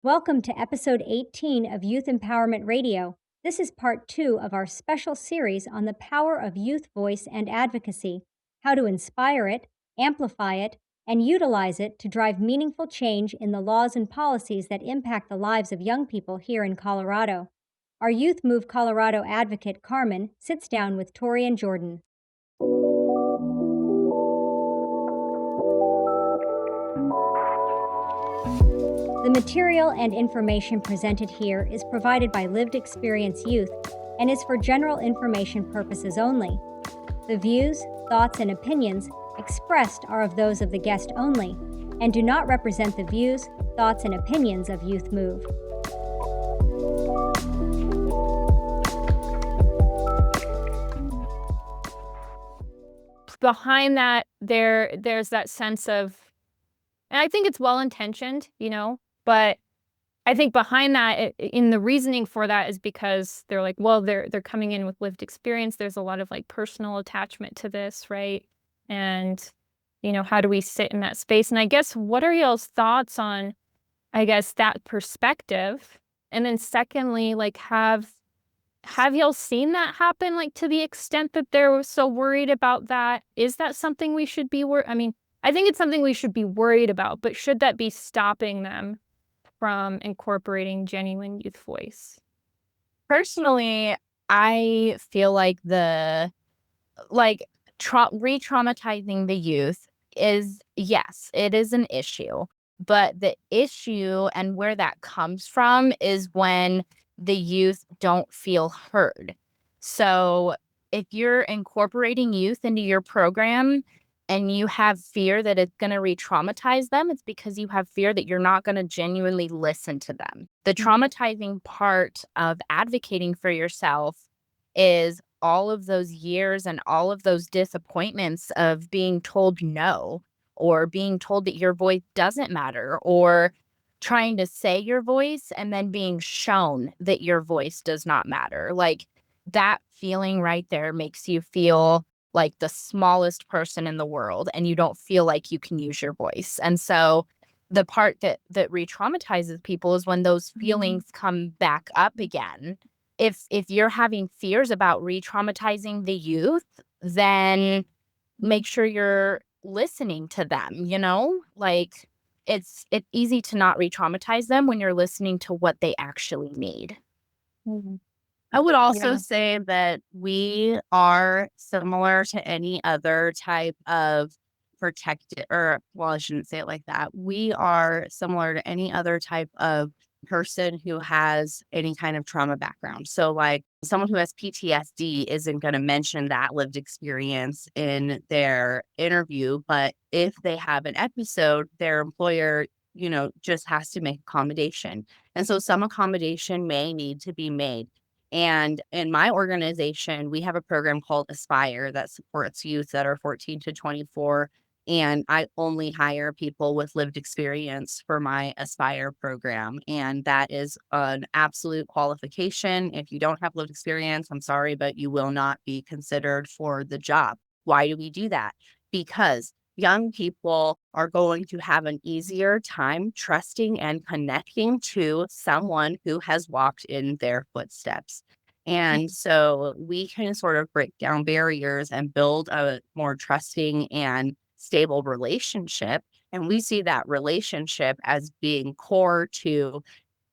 Welcome to episode 18 of Youth Empowerment Radio. This is part 2 of our special series on the power of youth voice and advocacy, how to inspire it, amplify it, and utilize it to drive meaningful change in the laws and policies that impact the lives of young people here in Colorado. Our Youth Move Colorado advocate, Carmen, sits down with Tori and Jordan. The material and information presented here is provided by Lived Experience Youth and is for general information purposes only. The views, thoughts, and opinions expressed are of those of the guest only and do not represent the views, thoughts, and opinions of Youth Move. Behind that, there's that sense of, and I think it's well-intentioned, but I think behind that, in the reasoning for that is because they're like, well, they're coming in with lived experience. There's a lot of like personal attachment to this, right? And, how do we sit in that space? And I guess, what are y'all's thoughts on, I guess, that perspective? And then secondly, like, have y'all seen that happen, like, to the extent that they're so worried about that? Is that something we should be I think it's something we should be worried about, but should that be stopping them from incorporating genuine youth voice? Personally, I feel like re-traumatizing the youth is, yes, it is an issue. But the issue and where that comes from is when the youth don't feel heard. So if you're incorporating youth into your program and you have fear that it's going to re-traumatize them, it's because you have fear that you're not going to genuinely listen to them. The traumatizing part of advocating for yourself is all of those years and all of those disappointments of being told no, or being told that your voice doesn't matter, or trying to say your voice and then being shown that your voice does not matter. Like, that feeling right there makes you feel like the smallest person in the world, and you don't feel like you can use your voice. And so the part that re-traumatizes people is when those feelings come back up again. If you're having fears about re-traumatizing the youth, then make sure you're listening to them, Like, it's easy to not re-traumatize them when you're listening to what they actually need. Mhm. I would also Yeah. say that we are similar to any other type of protected, or, well, I shouldn't say it like that. We are similar to any other type of person who has any kind of trauma background. So, like, someone who has PTSD isn't going to mention that lived experience in their interview, but if they have an episode, their employer, just has to make accommodation. And so some accommodation may need to be made. And in my organization, we have a program called Aspire that supports youth that are 14 to 24. And I only hire people with lived experience for my Aspire program. And that is an absolute qualification. If you don't have lived experience, I'm sorry, but you will not be considered for the job. Why do we do that? Because young people are going to have an easier time trusting and connecting to someone who has walked in their footsteps. And so we can sort of break down barriers and build a more trusting and stable relationship. And we see that relationship as being core to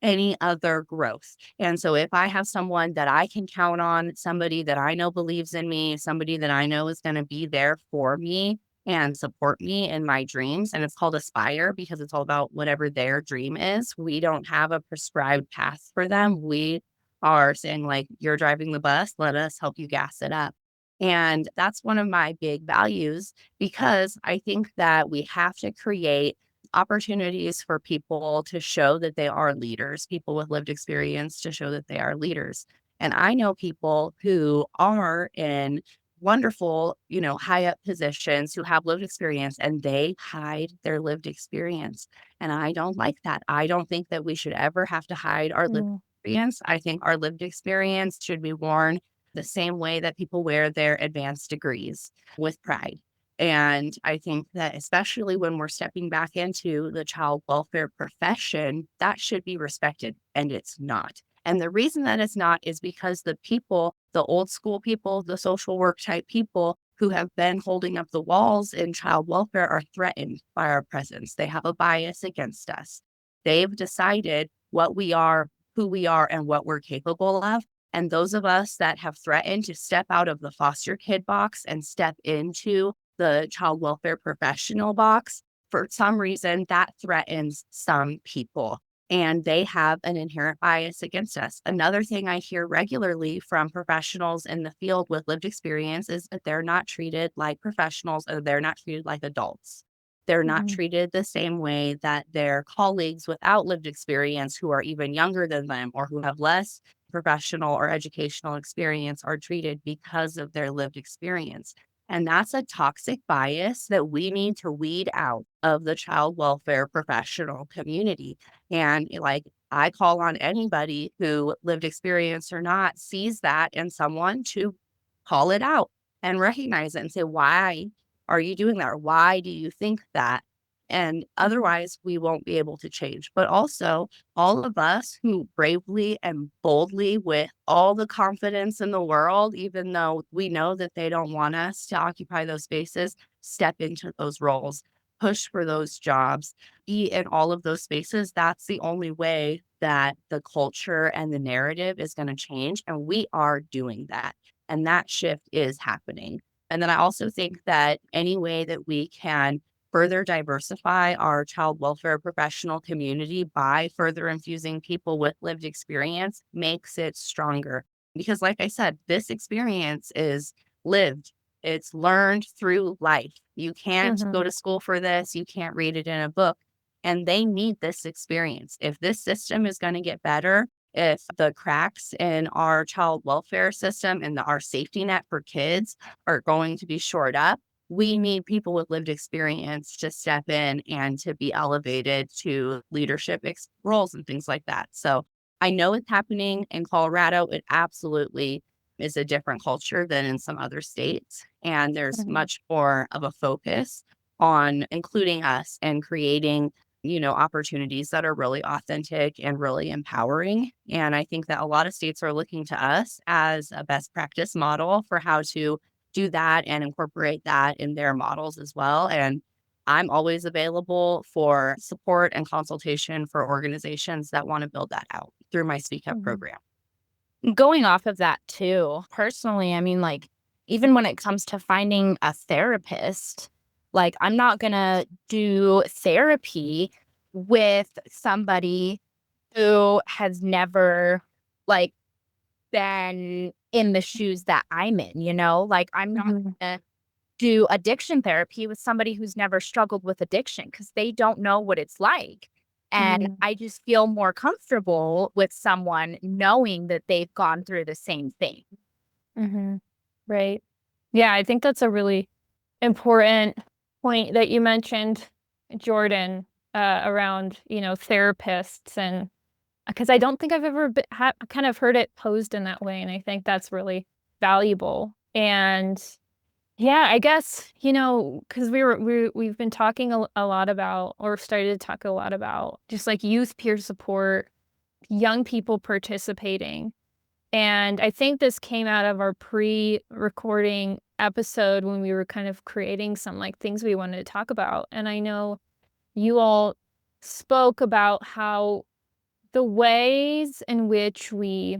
any other growth. And so if I have someone that I can count on, somebody that I know believes in me, somebody that I know is going to be there for me and support me in my dreams, and it's called Aspire because it's all about whatever their dream is. We don't have a prescribed path for them. We are saying, like, you're driving the bus, let us help you gas it up. And that's one of my big values, because I think that we have to create opportunities for people to show that they are leaders, people with lived experience to show that they are leaders. And I know people who are in wonderful, high up positions who have lived experience, and they hide their lived experience. And I don't like that. I don't think that we should ever have to hide our lived experience. I think our lived experience should be worn the same way that people wear their advanced degrees, with pride. And I think that especially when we're stepping back into the child welfare profession, that should be respected, and it's not. And the reason that it's not is because the people, the old school people, the social work type people who have been holding up the walls in child welfare are threatened by our presence. They have a bias against us. They've decided what we are, who we are, and what we're capable of. And those of us that have threatened to step out of the foster kid box and step into the child welfare professional box, for some reason, that threatens some people and they have an inherent bias against us. Another thing I hear regularly from professionals in the field with lived experience is that they're not treated like professionals or they're not treated like adults. They're not Mhm. treated the same way that their colleagues without lived experience, who are even younger than them or who have less professional or educational experience, are treated because of their lived experience. And that's a toxic bias that we need to weed out of the child welfare professional community. And like, I call on anybody who, lived experience or not, sees that in someone to call it out and recognize it and say, why are you doing that? Or why do you think that? And otherwise, we won't be able to change. But also, all of us who bravely and boldly, with all the confidence in the world, even though we know that they don't want us to occupy those spaces, step into those roles, push for those jobs, be in all of those spaces. That's the only way that the culture and the narrative is going to change. And we are doing that. And that shift is happening. And then I also think that any way that we can further diversify our child welfare professional community by further infusing people with lived experience makes it stronger. Because, like I said, this experience is lived, it's learned through life. You can't go Mhm. to school for this, you can't read it in a book. And they need this experience. If this system is going to get better, if the cracks in our child welfare system and our safety net for kids are going to be shored up, we need people with lived experience to step in and to be elevated to leadership roles and things like that. So I know it's happening in Colorado. It absolutely is a different culture than in some other states. And there's Mhm. much more of a focus on including us and creating, opportunities that are really authentic and really empowering. And I think that a lot of states are looking to us as a best practice model for how to do that and incorporate that in their models as well. And I'm always available for support and consultation for organizations that want to build that out through my Speak Up Mhm. program. Going off of that too, personally, I mean, like, even when it comes to finding a therapist, like, I'm not gonna do therapy with somebody who has never, like, been in the shoes that I'm in, you know? Like, I'm not Mhm. gonna do addiction therapy with somebody who's never struggled with addiction because they don't know what it's like. And Mhm. I just feel more comfortable with someone knowing that they've gone through the same thing. Mhm. Right. Yeah, I think that's a really important point that you mentioned, Jordan, around, therapists, and because I don't think I've ever kind of heard it posed in that way, and I think that's really valuable. And yeah, I guess, because we've been talking a lot about, or started to talk a lot about, just like youth peer support, young people participating. And I think this came out of our pre-recording episode when we were kind of creating some like things we wanted to talk about. And I know you all spoke about how the ways in which we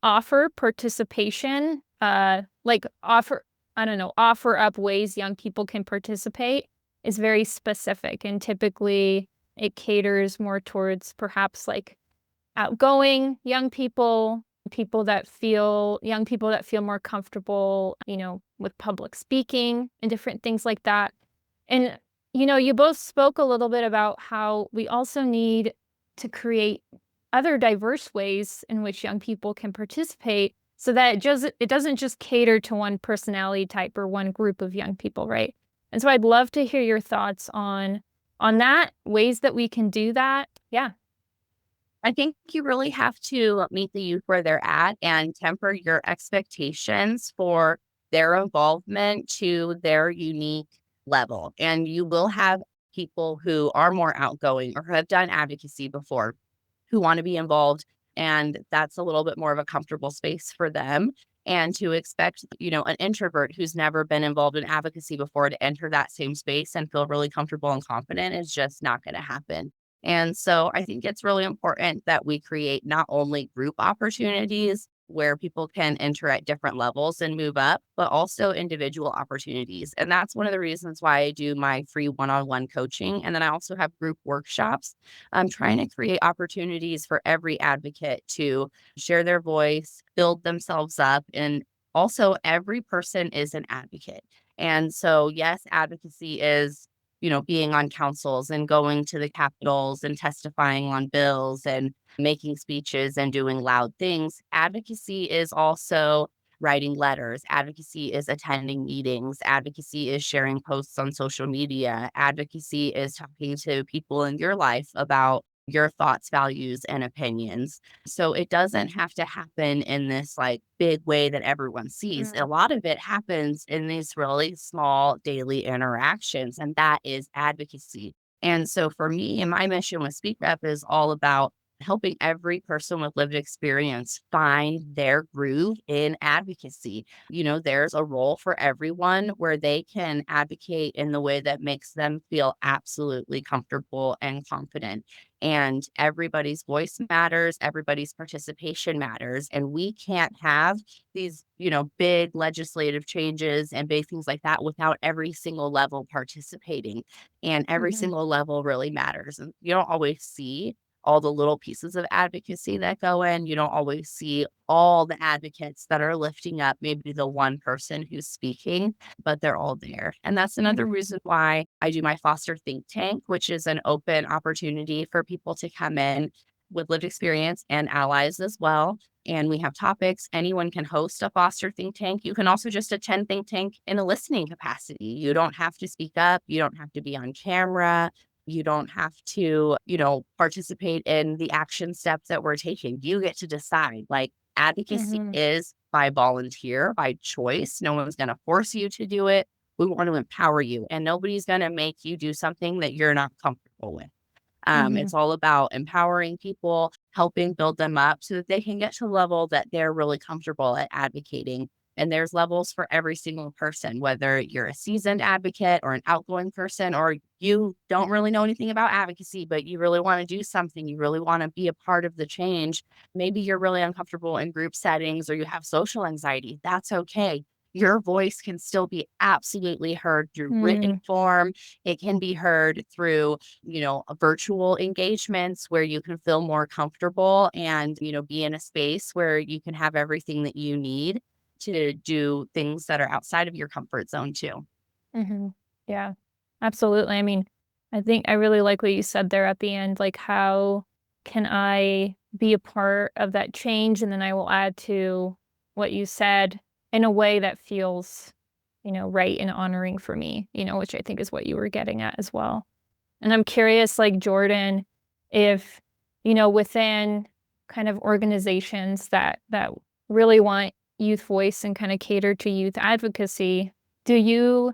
offer participation, like I don't know, offer up ways young people can participate is very specific. And typically it caters more towards perhaps like outgoing young people that feel more comfortable, with public speaking and different things like that. And, you both spoke a little bit about how we also need to create other diverse ways in which young people can participate so that it doesn't just cater to one personality type or one group of young people, right? And so I'd love to hear your thoughts on that, ways that we can do that. Yeah. I think you really have to meet the youth where they're at and temper your expectations for their involvement to their unique level. And you will have people who are more outgoing or who have done advocacy before who want to be involved. And that's a little bit more of a comfortable space for them. And to expect, an introvert who's never been involved in advocacy before to enter that same space and feel really comfortable and confident is just not going to happen. And so I think it's really important that we create not only group opportunities where people can enter at different levels and move up, but also individual opportunities. And that's one of the reasons why I do my free one-on-one coaching. And then I also have group workshops. I'm trying to create opportunities for every advocate to share their voice, build themselves up, and also every person is an advocate. And so, yes, advocacy is being on councils and going to the capitals and testifying on bills and making speeches and doing loud things. Advocacy is also writing letters. Advocacy is attending meetings. Advocacy is sharing posts on social media. Advocacy is talking to people in your life about your thoughts, values, and opinions. So it doesn't have to happen in this like big way that everyone sees. A lot of it happens in these really small daily interactions, and that is advocacy. And so for me, my mission with Speak Up is all about helping every person with lived experience find their groove in advocacy. There's a role for everyone where they can advocate in the way that makes them feel absolutely comfortable and confident. And everybody's voice matters, everybody's participation matters. And we can't have these, big legislative changes and big things like that without every single level participating. And every single level really matters. And you don't always see all the little pieces of advocacy that go in. You don't always see all the advocates that are lifting up maybe the one person who's speaking, but they're all there. And that's another reason why I do my foster think tank, which is an open opportunity for people to come in with lived experience and allies as well. And we have topics. Anyone can host a foster think tank. You can also just attend think tank in a listening capacity. You don't have to speak up. You don't have to be on camera. You don't have to, participate in the action steps that we're taking. You get to decide. Like advocacy is by volunteer, by choice. No one's going to force you to do it. We want to empower you, and nobody's going to make you do something that you're not comfortable with. It's all about empowering people, helping build them up so that they can get to the level that they're really comfortable at advocating. And there's levels for every single person, whether you're a seasoned advocate or an outgoing person, or you don't really know anything about advocacy, but you really want to do something. You really want to be a part of the change. Maybe you're really uncomfortable in group settings or you have social anxiety. That's okay. Your voice can still be absolutely heard through written form. It can be heard through virtual engagements where you can feel more comfortable and, be in a space where you can have everything that you need to do things that are outside of your comfort zone too. Yeah, absolutely. I mean, I think I really like what you said there at the end, like how can I be a part of that change? And then I will add to what you said in a way that feels, right and honoring for me, which I think is what you were getting at as well. And I'm curious, like Jordan, if, within kind of organizations that really want youth voice and kind of cater to youth advocacy, do you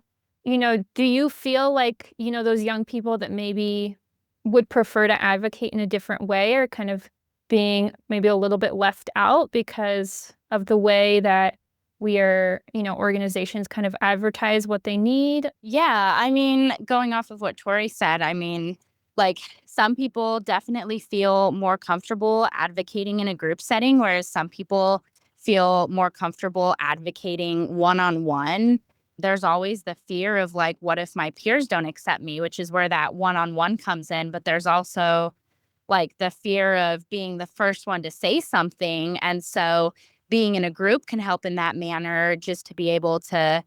feel like, those young people that maybe would prefer to advocate in a different way are kind of being maybe a little bit left out because of the way that we are, organizations kind of advertise what they need? Yeah, I mean, going off of what Tori said, I mean, like some people definitely feel more comfortable advocating in a group setting, whereas some people feel more comfortable advocating one on one. There's always the fear of like, what if my peers don't accept me, which is where that one on one comes in. But there's also like the fear of being the first one to say something. And so being in a group can help in that manner, just to be able to,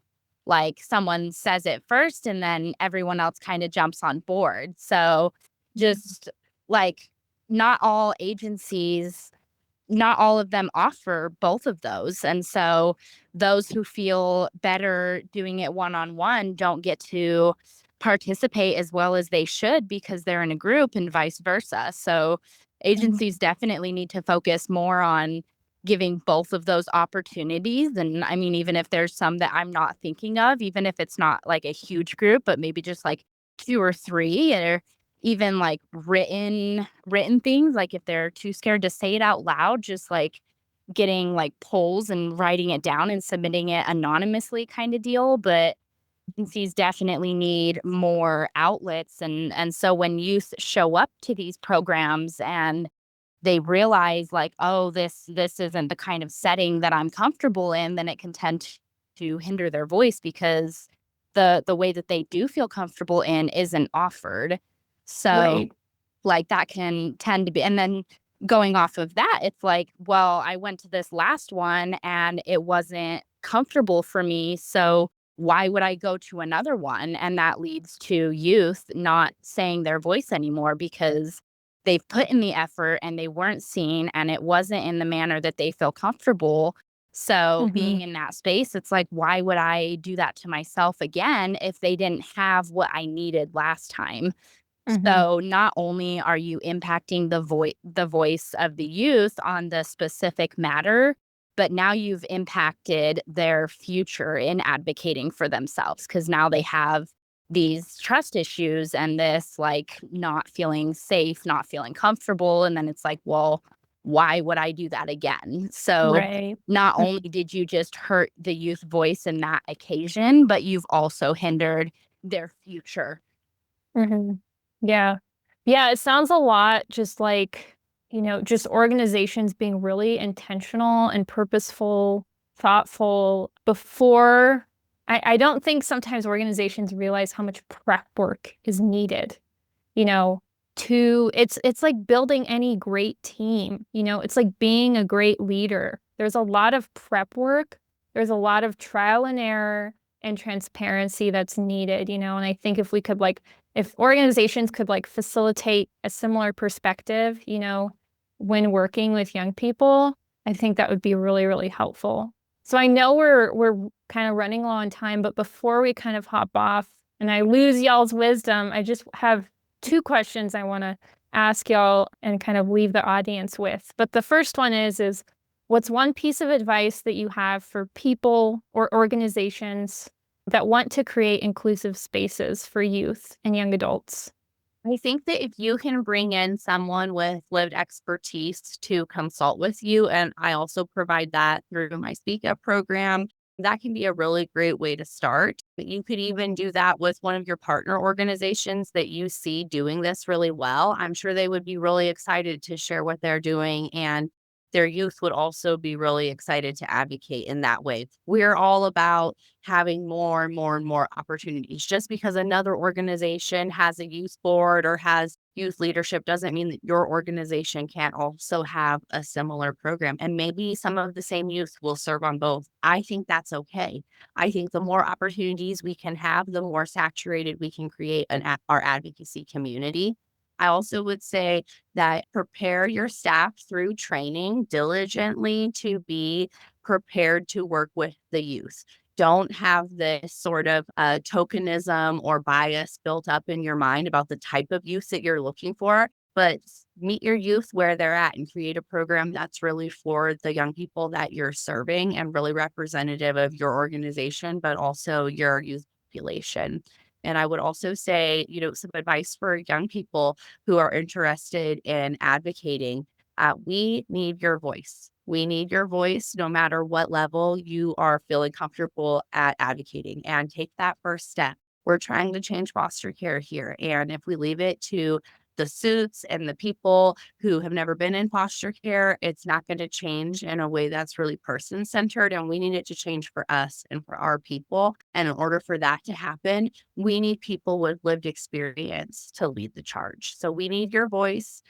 like, someone says it first and then everyone else kind of jumps on board. So just like not all agencies, not all of them offer both of those. And so those who feel better doing it one on one don't get to participate as well as they should because they're in a group, and vice versa. So agencies definitely need to focus more on giving both of those opportunities. And I mean, even if there's some that I'm not thinking of, even if it's not like a huge group, but maybe just like 2 or 3, or even like written things, like if they're too scared to say it out loud, just like getting like polls and writing it down and submitting it anonymously kind of deal. But agencies definitely need more outlets, and so when youth show up to these programs and they realize like, oh, this isn't the kind of setting that I'm comfortable in, then it can tend to hinder their voice, because the way that they do feel comfortable in isn't offered. So Right. like that can tend to be, and then going off of that, it's like, well, I went to this last one and it wasn't comfortable for me, so why would I go to another one? And that leads to youth not saying their voice anymore, because they've put in the effort and they weren't seen, and it wasn't in the manner that they feel comfortable. So Mhm. being in that space, it's like, why would I do that to myself again if they didn't have what I needed last time? Mhm. So not only are you impacting the voice of the youth on the specific matter, but now you've impacted their future in advocating for themselves, because now they have these trust issues and this like not feeling safe, not feeling comfortable. And then it's like, well, why would I do that again? So Right. not only did you just hurt the youth voice in that occasion, but you've also hindered their future. Mhm. Yeah. Yeah, it sounds a lot just like, just organizations being really intentional and purposeful, thoughtful before. I don't think sometimes organizations realize how much prep work is needed, you know, it's like building any great team, it's like being a great leader. There's a lot of prep work, there's a lot of trial and error and transparency that's needed, and I think if organizations could like facilitate a similar perspective, when working with young people, I think that would be really, really helpful. So I know we're kind of running low on time, but before we kind of hop off and I lose y'all's wisdom, I just have 2 questions I want to ask y'all and kind of leave the audience with. But the first one is what's one piece of advice that you have for people or organizations that want to create inclusive spaces for youth and young adults? I think that if you can bring in someone with lived expertise to consult with you, and I also provide that through my Speak Up program, that can be a really great way to start. But you could even do that with one of your partner organizations that you see doing this really well. I'm sure they would be really excited to share what they're doing, and their youth would also be really excited to advocate in that way. We're all about having more and more and more opportunities. Just because another organization has a youth board or has youth leadership doesn't mean that your organization can't also have a similar program. And maybe some of the same youth will serve on both. I think that's okay. I think the more opportunities we can have, the more saturated we can create our advocacy community. I also would say that prepare your staff through training diligently to be prepared to work with the youth. Don't have this sort of tokenism or bias built up in your mind about the type of youth that you're looking for, but meet your youth where they're at and create a program that's really for the young people that you're serving and really representative of your organization, but also your youth population. And I would also say, some advice for young people who are interested in advocating. We need your voice. We need your voice no matter what level you are feeling comfortable at advocating, and take that first step. We're trying to change foster care here. And if we leave it to the suits and the people who have never been in foster care, it's not going to change in a way that's really person centered. And we need it to change for us and for our people. And in order for that to happen, we need people with lived experience to lead the charge. So we need your voice.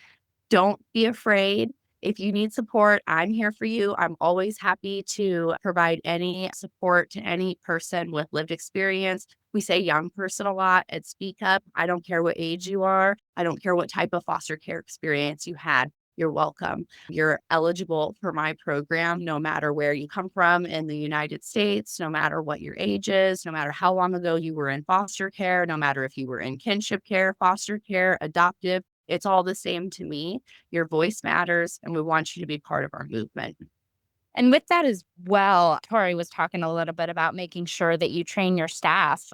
Don't be afraid. If you need support, I'm here for you. I'm always happy to provide any support to any person with lived experience. We say young person a lot at Speak Up. I don't care what age you are. I don't care what type of foster care experience you had. You're welcome. You're eligible for my program no matter where you come from in the United States, no matter what your age is, no matter how long ago you were in foster care, no matter if you were in kinship care, foster care, adoptive. It's all the same to me. Your voice matters, and we want you to be part of our movement. And with that as well, Tori was talking a little bit about making sure that you train your staff.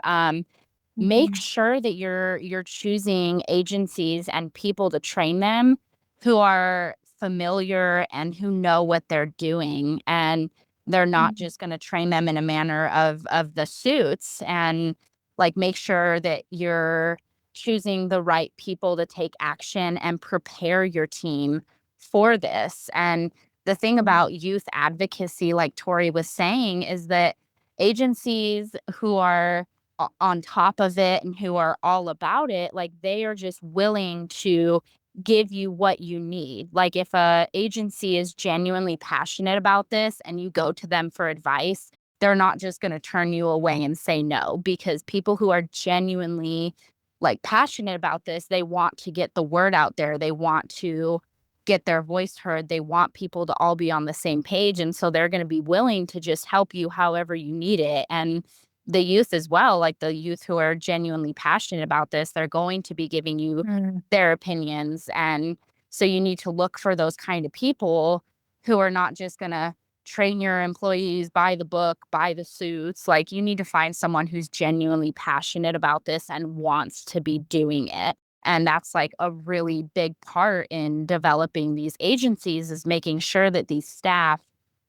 Make sure that you're choosing agencies and people to train them who are familiar and who know what they're doing, and they're not just going to train them in a manner of the suits. And like, make sure that you're choosing the right people to take action and prepare your team for this. And the thing about youth advocacy, like Tori was saying, is that agencies who are on top of it and who are all about it, like, they are just willing to give you what you need. Like, if a agency is genuinely passionate about this and you go to them for advice, they're not just going to turn you away and say no, because people who are genuinely like passionate about this, they want to get the word out there. They want to get their voice heard. They want people to all be on the same page. And so they're going to be willing to just help you however you need it. And the youth as well, like the youth who are genuinely passionate about this, they're going to be giving you their opinions. And so you need to look for those kind of people who are not just going to train your employees by the book, by the suits. Like, you need to find someone who's genuinely passionate about this and wants to be doing it. And that's like a really big part in developing these agencies, is making sure that these staff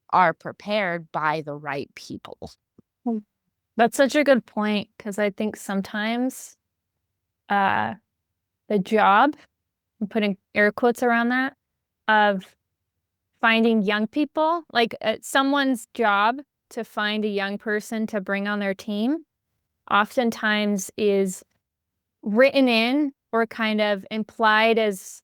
are prepared by the right people. That's such a good point, because I think sometimes the job, I'm putting air quotes around that, of finding young people, like someone's job to find a young person to bring on their team, oftentimes is written in or kind of implied as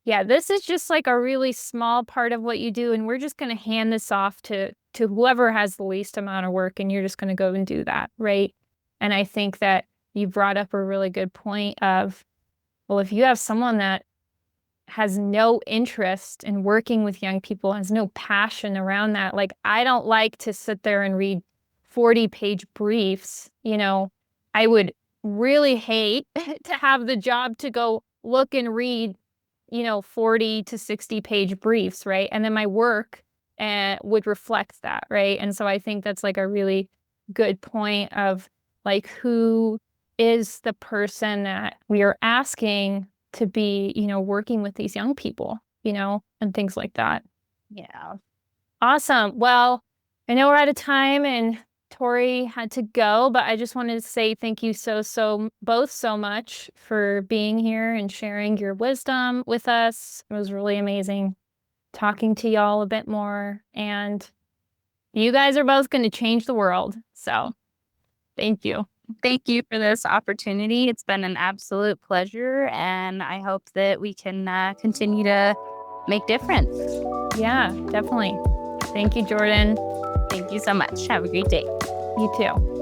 yeah, this is just like a really small part of what you do, and we're just going to hand this off to whoever has the least amount of work, and you're just going to go and do that, right? And I think that you brought up a really good point of, well, if you have someone that has no interest in working with young people, has no passion around that, like, I don't like to sit there and read 40-page briefs, I would really hate to have the job to go look and read 40 to 60-page briefs, right? And then my work would reflect that, right? And so I think that's like a really good point of, like, who is the person that we are asking to be, working with these young people, and things like that. Yeah. Awesome. Well, I know we're out of time and Tori had to go, but I just wanted to say thank you both so much for being here and sharing your wisdom with us. It was really amazing talking to y'all a bit more, and you guys are both going to change the world. So thank you. Thank you for this opportunity. It's been an absolute pleasure, and I hope that we can continue to make difference. Yeah, definitely. Thank you, Jordan. Thank you so much. Have a great day. You too.